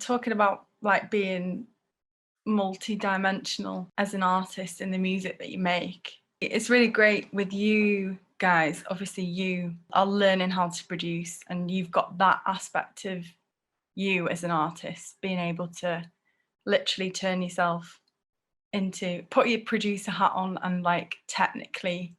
talking about like being multi-dimensional as an artist in the music that you make. It's really great with you guys. Obviously, you are learning how to produce, and you've got that aspect of you as an artist, being able to literally turn yourself into, put your producer hat on and like technically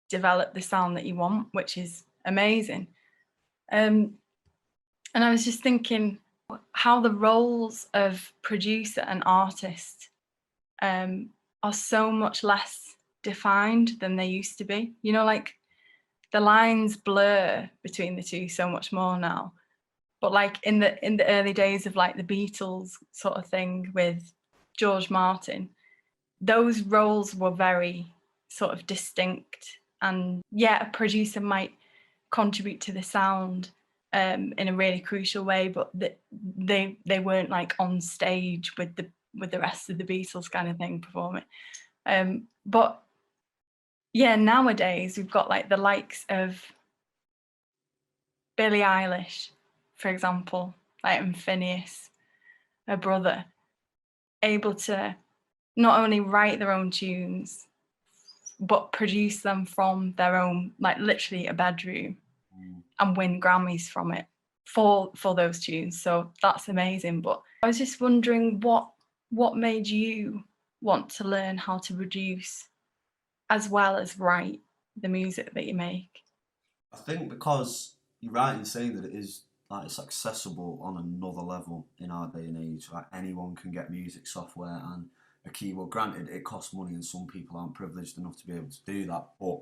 develop the sound that you want, which is amazing. And I was just thinking how the roles of producer and artist are so much less defined than they used to be. You know, like the lines blur between the two so much more now. But like in the early days of like the Beatles sort of thing with George Martin, those roles were very sort of distinct. And yeah, a producer might contribute to the sound in a really crucial way, but they weren't like on stage with the rest of the Beatles kind of thing performing. But yeah, nowadays we've got like the likes of Billie Eilish, for example, like and Phineas, her brother, able to not only write their own tunes, but produce them from their own, like literally a bedroom, and win Grammys from it for those tunes. So that's amazing. But I was just wondering what made you want to learn how to produce as well as write the music that you make? I think because you're right in saying that it is like it's accessible on another level in our day and age. Like anyone can get music software and a keyboard. Granted, it costs money, and some people aren't privileged enough to be able to do that. But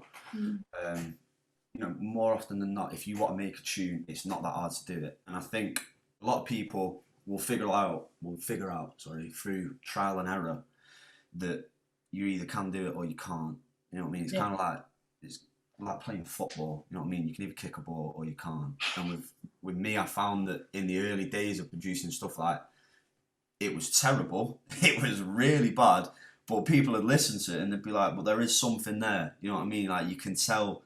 you know, more often than not, if you want to make a tune, it's not that hard to do it. And I think a lot of people will figure out, through trial and error that you either can do it or you can't. You know what I mean? It's kind of like it's like playing football. You know what I mean? You can either kick a ball or you can't. And with me, I found that in the early days of producing stuff, like it was terrible. It was really bad. But people would listen to it and they'd be like, "Well, there is something there." You know what I mean? Like you can tell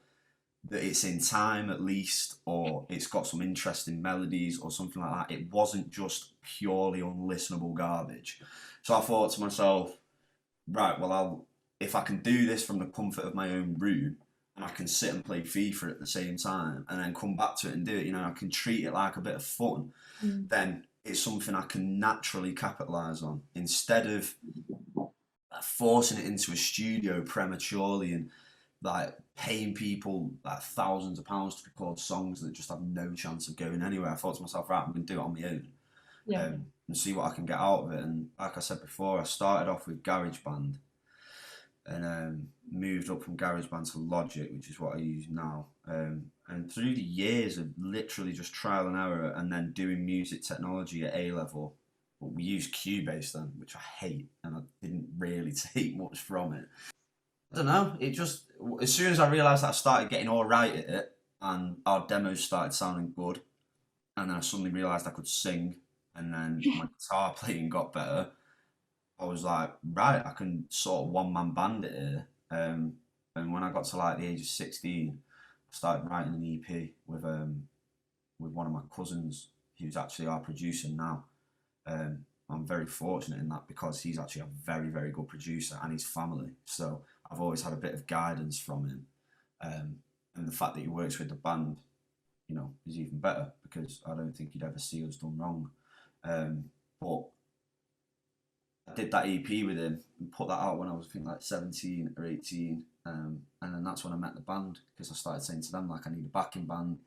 that it's in time at least, or it's got some interesting melodies or something like that. It wasn't just purely unlistenable garbage. So I thought to myself, right, well, if I can do this from the comfort of my own room, and I can sit and play FIFA at the same time, and then come back to it and do it, you know, I can treat it like a bit of fun, then it's something I can naturally capitalise on instead of forcing it into a studio prematurely and like paying people like thousands of pounds to record songs that just have no chance of going anywhere. I thought to myself, right, I'm going to do it on my own, and see what I can get out of it. And like I said before, I started off with Garageband and moved up from Garageband to Logic, which is what I use now. And through the years of literally just trial and error and then doing music technology at A level, but we used Cubase then, which I hate, and I didn't really take much from it. I don't know. It just as soon as I realised that I started getting all right at it, and our demos started sounding good, and then I suddenly realised I could sing, and then my guitar playing got better. I was like, right, I can sort of one man band it here. And when I got to like the age of 16, I started writing an EP with one of my cousins, who's actually our producer now. I'm very fortunate in that because he's actually a very, very good producer and his family. So I've always had a bit of guidance from him. And the fact that he works with the band, you know, is even better because I don't think he'd ever see us done wrong. But I did that EP with him and put that out when I was, I think, like 17 or 18. And then that's when I met the band because I started saying to them, like, I need a backing band.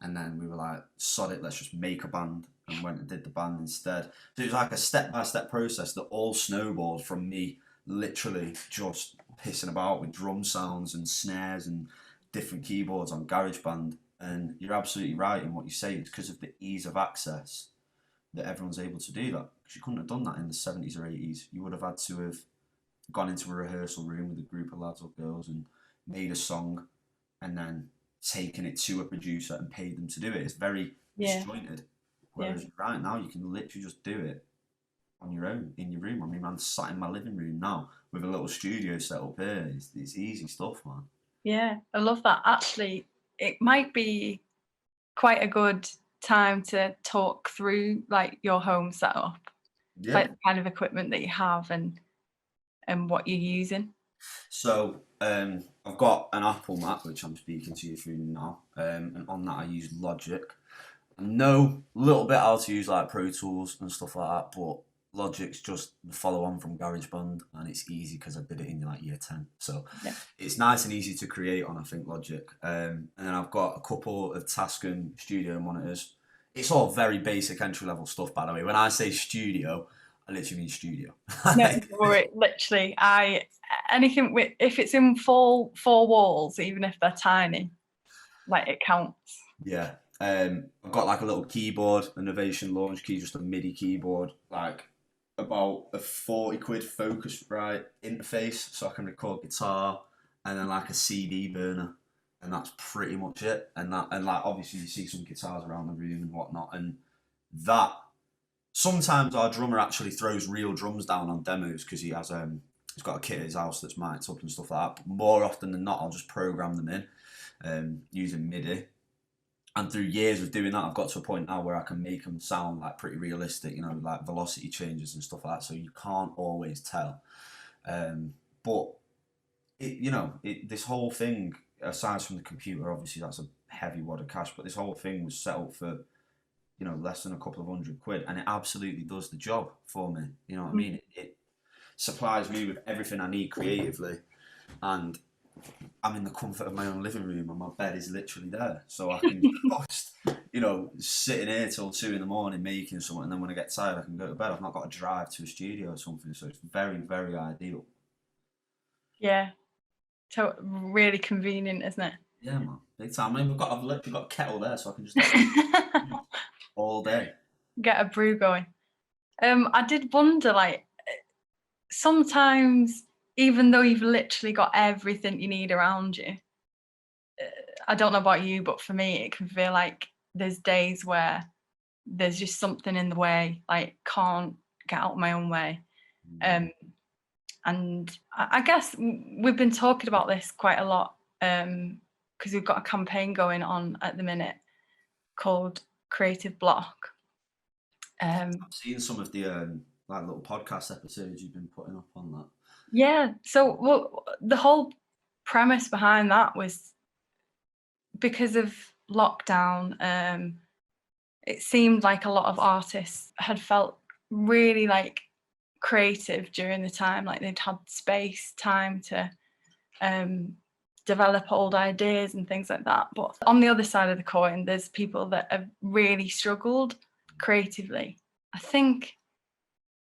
And then we were like, sod it, let's just make a band, and went and did the band instead. So it was like a step-by-step process that all snowballed from me literally just pissing about with drum sounds and snares and different keyboards on GarageBand. And you're absolutely right in what you say. It's because of the ease of access that everyone's able to do that. Because you couldn't have done that in the 70s or 80s. You would have had to have gone into a rehearsal room with a group of lads or girls and made a song and then taken it to a producer and paid them to do it. It's very disjointed. Whereas right now you can literally just do it on your own in your room. I mean, I'm sat in my living room now with a little studio set up here. It's easy stuff, man. Yeah, I love that. Actually, it might be quite a good time to talk through like your home setup, Yeah. like the kind of equipment that you have and what you're using? So I've got an Apple Mac which I'm speaking to you through now, and on that I use Logic. I know a little bit how to use like Pro Tools and stuff like that, but Logic's just the follow on from Garageband, and it's easy because I did it in like year 10. So Yeah. it's nice and easy to create on, I think, Logic. And then I've got a couple of Tascam studio monitors. It's all very basic entry level stuff, by the way. When I say studio, I literally mean studio. No, don't worry, literally, anything with, if it's in four walls, even if they're tiny, like it counts. Yeah. I've got like a little keyboard, an Innovation Launch Key, just a MIDI keyboard, like about a 40 quid Focusrite interface so I can record guitar, and then like a CD burner, and that's pretty much it. And like obviously you see some guitars around the room and whatnot, and that sometimes our drummer actually throws real drums down on demos because he's got a kit at his house that's mic'd up and stuff like that. But more often than not, I'll just program them in using MIDI. And through years of doing that, I've got to a point now where I can make them sound like pretty realistic, you know, like velocity changes and stuff like that. So you can't always tell. But this whole thing, aside from the computer, obviously that's a heavy wad of cash, but this whole thing was set up for, you know, less than a couple of £100, and it absolutely does the job for me. You know what I mean? It supplies me with everything I need creatively, and I'm in the comfort of my own living room, and my bed is literally there, so I can just, you know, sitting here till 2 in the morning making something, and then when I get tired, I can go to bed. I've not got to drive to a studio or something, so it's very, very ideal. Yeah, so really convenient, isn't it? Yeah, man, big time. I mean, I've literally got a kettle there, so I can just all day. Get a brew going. I did wonder, like, sometimes, even though you've literally got everything you need around you, I don't know about you, but for me, it can feel like there's days where there's just something in the way, like can't get out of my own way. And I guess we've been talking about this quite a lot because we've got a campaign going on at the minute called Creative Block. I've seen some of the like little podcast episodes you've been putting up on that. Yeah, so the whole premise behind that was because of lockdown. It seemed like a lot of artists had felt really like creative during the time, like they'd had space, time to develop old ideas and things like that. But on the other side of the coin, there's people that have really struggled creatively. I think,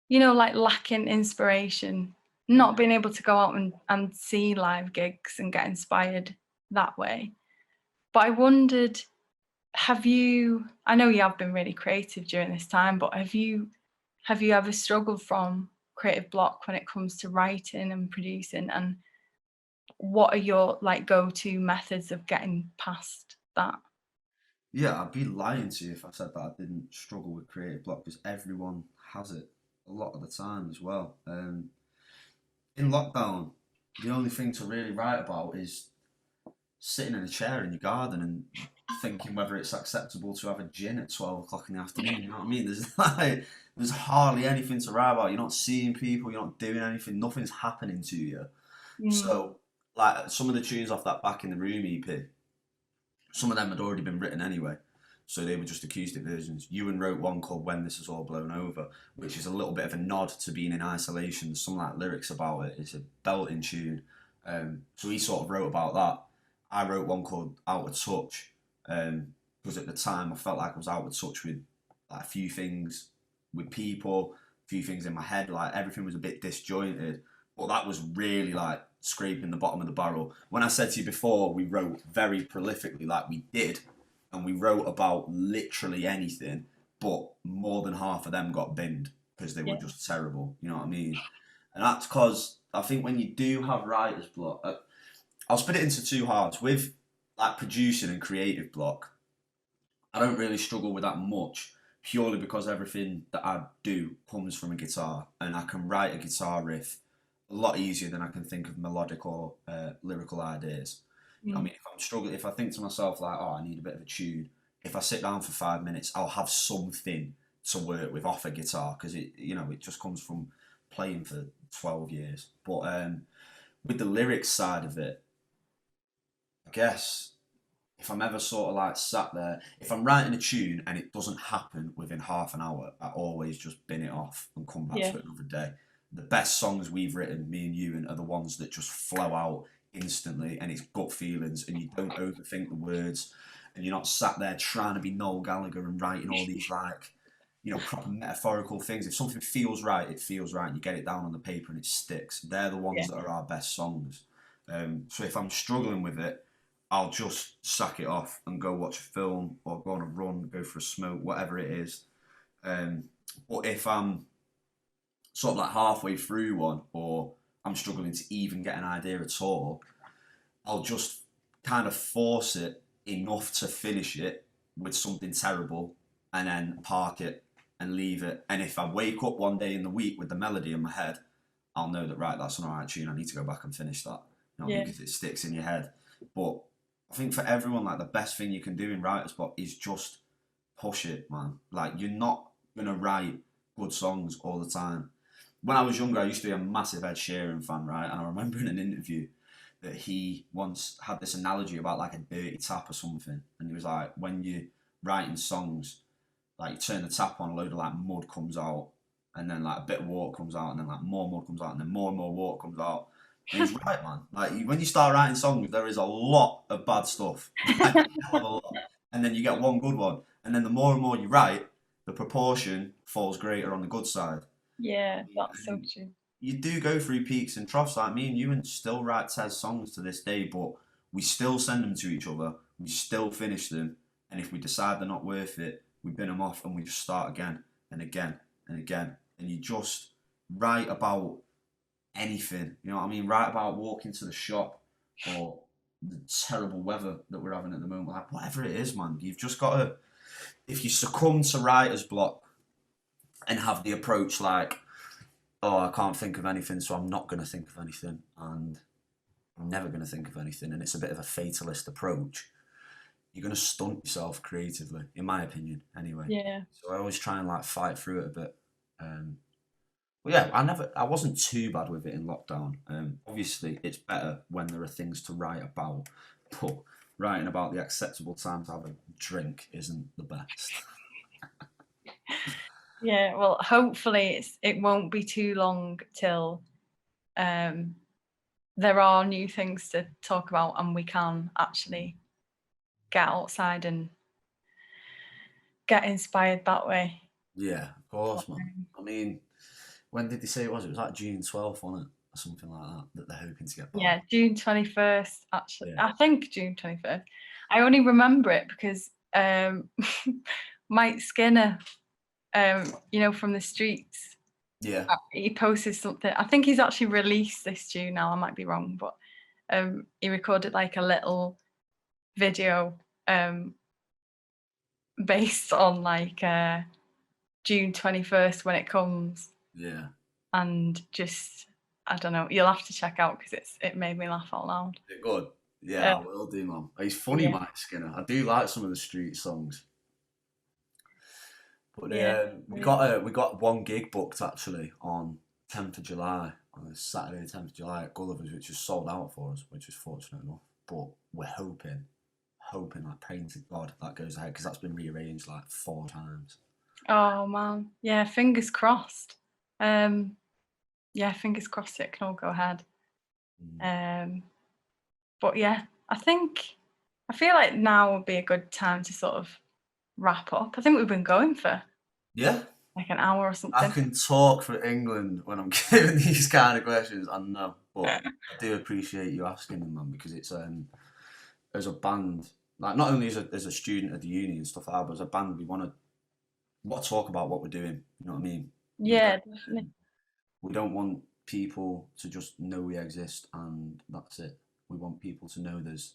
you know, like lacking inspiration, not being able to go out and see live gigs and get inspired that way. But I wondered, I know you have been really creative during this time, but have you ever struggled from creative block when it comes to writing and producing, and what are your like go-to methods of getting past that? Yeah, I'd be lying to you if I said that I didn't struggle with creative block, because everyone has it a lot of the time as well. In lockdown, the only thing to really write about is sitting in a chair in your garden and thinking whether it's acceptable to have a gin at 12 o'clock in the afternoon. You know what I mean? There's hardly anything to write about. You're not seeing people. You're not doing anything. Nothing's happening to you. So, like some of the tunes off that Back in the Room EP, some of them had already been written anyway. So they were just acoustic versions. Ewan wrote one called When This Is All Blown Over, which is a little bit of a nod to being in isolation. There's some like lyrics about it. It's a belting tune. So he sort of wrote about that. I wrote one called Out of Touch, because at the time I felt like I was out of touch with like, a few things with people, a few things in my head, like everything was a bit disjointed. But that was really like scraping the bottom of the barrel. When I said to you before, we wrote very prolifically, like we did, and we wrote about literally anything, but more than half of them got binned because they were just terrible. You know what I mean? And that's because I think when you do have writer's block, I'll split it into two halves. With like producing and creative block, I don't really struggle with that much, purely because everything that I do comes from a guitar, and I can write a guitar riff a lot easier than I can think of melodic or lyrical ideas. I mean, if I'm struggling, if I think to myself like, oh, I need a bit of a tune, if I sit down for 5 minutes, I'll have something to work with off a guitar, because it just comes from playing for 12 years. But with the lyrics side of it, I guess if I'm ever sort of like sat there, if I'm writing a tune and it doesn't happen within half an hour, I always just bin it off and come back Yeah. to it another day. The best songs we've written, me and you, are the ones that just flow out instantly, and it's gut feelings, and you don't overthink the words, and you're not sat there trying to be Noel Gallagher and writing all these like, proper metaphorical things. If something feels right, it feels right, and you get it down on the paper and it sticks. They're the Yeah. ones that are our best songs. So if I'm struggling with it, I'll just sack it off and go watch a film or go on a run, go for a smoke, whatever it is. But if I'm sort of like halfway through one, or I'm struggling to even get an idea at all, I'll just kind of force it enough to finish it with something terrible, and then park it and leave it. And if I wake up one day in the week with the melody in my head, I'll know that, right, that's an alright tune, I need to go back and finish that. Yeah. Because it sticks in your head. But I think for everyone, like, the best thing you can do in writer's block is just push it, man. Like, you're not gonna write good songs all the time. When I was younger, I used to be a massive Ed Sheeran fan, right? And I remember in an interview that he once had this analogy about like a dirty tap or something, and he was like, when you're writing songs, like, you turn the tap on, a load of like mud comes out, and then like a bit of water comes out, and then like more mud comes out, and then more and more water comes out. And he's right, man. Like, when you start writing songs, there is a lot of bad stuff, like, a hell of a lot, and then you get one good one, and then the more and more you write, the proportion falls greater on the good side. Yeah, that's so And true. you do go through peaks and troughs. Like, me and you and still write Tez songs to this day, but we still send them to each other. We still finish them, and if we decide they're not worth it, we bin them off and we just start again and again and again. And you just write about anything. You know what I mean? Write about walking to the shop, or the terrible weather that we're having at the moment. Like, whatever it is, man. You've just got to. If you succumb to writer's block and have the approach like, oh, I can't think of anything, so I'm not going to think of anything, and I'm never going to think of anything, and it's a bit of a fatalist approach, you're going to stunt yourself creatively, in my opinion, anyway. Yeah. So I always try and like fight through it a bit. But yeah, I wasn't too bad with it in lockdown. Obviously, it's better when there are things to write about, but writing about the acceptable time to have a drink isn't the best. Yeah, well, hopefully it won't be too long till there are new things to talk about, and we can actually get outside and get inspired that way. Yeah, of course, man. I mean, when did they say it was? It was like June 12th, wasn't it? Or something like that they're hoping to get back. Yeah, June 21st, actually. Yeah. I think June 21st. I only remember it because Mike Skinner, from the streets, Yeah. he posted something. I think he's actually released this tune now. I might be wrong, but he recorded like a little video based on like June 21st when it comes. Yeah. And just, I don't know, you'll have to check out because it made me laugh out loud. Is it good? Yeah, I will do, man. He's funny, Yeah. Mike Skinner. I do like some of the street songs. But we got one gig booked actually on 10th of July, on Saturday 10th of July at Gulliver's, which is sold out for us, which is fortunate enough. But we're hoping, like, praying to God that goes ahead, because that's been rearranged like 4 times. Oh man, yeah, fingers crossed. Yeah, fingers crossed it can all go ahead. But yeah, I feel like now would be a good time to sort of wrap up. I think we've been going for like an hour or something. I can talk for England when I'm given these kind of questions, I know, but I do appreciate you asking them, man, because it's as a band, like, not only as a student at the uni and stuff like that, but as a band, we want to talk about what we're doing. You know what I mean? Yeah, definitely. We don't want people to just know we exist and that's it. We want people to know there's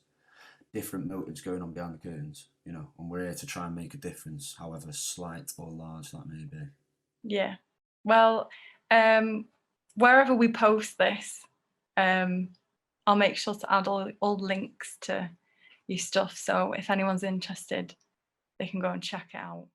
different motives going on behind the curtains, and we're here to try and make a difference, however slight or large that may be. Yeah. Well, wherever we post this, I'll make sure to add all links to your stuff. So if anyone's interested, they can go and check it out.